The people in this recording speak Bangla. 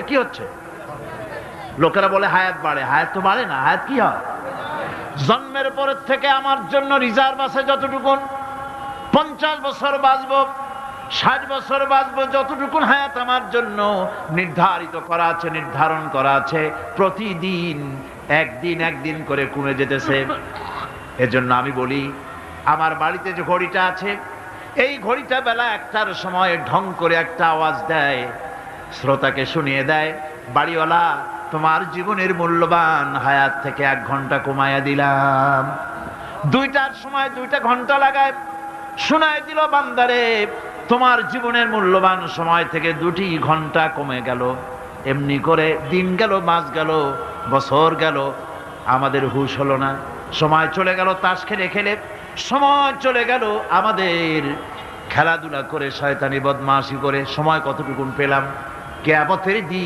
কি হচ্ছে? লোকেরা বলে হায়াত বাড়ে, হায়াত তো বাড়ে না। হায়াত কি হয়? জন্মের পরের থেকে আমার জন্য রিজার্ভ আছে যতটুকু, 50 বছর বাঁচবো, 60 বছর বাঁচবো, যতটুকু হায়াত আমার জন্য নির্ধারিত করা আছে, নির্ধারণ করা আছে, প্রতিদিন একদিন একদিন করে কমে যেতেছে। এজন্য আমি বলি, আমার বাড়িতে যে ঘড়িটা আছে, এই ঘড়িটা বেলা 1টার সময় ঢং করে একটা আওয়াজ দেয়, শ্রোতাকে শুনিয়ে দেয়, বাড়িওয়ালা তোমার জীবনের মূল্যবান হায়াত থেকে 1 ঘন্টা কমায়া দিলাম। 2টার সময় 2টা ঘন্টা লাগায় শোনায় দিল, বান্দারে তোমার জীবনের মূল্যবান সময় থেকে 2টি ঘন্টা কমে গেল। এমনি করে দিন গেল, মাস গেল, বছর গেল, আমাদের হুঁশ হলো না। সময় চলে গেল তাস খেলে খেলে, সময় চলে গেল আমাদের খেলাধুলা করে, শয়তানি বদমাশি করে। সময় কতটুকুন পেলাম? কিয়ামতের দিন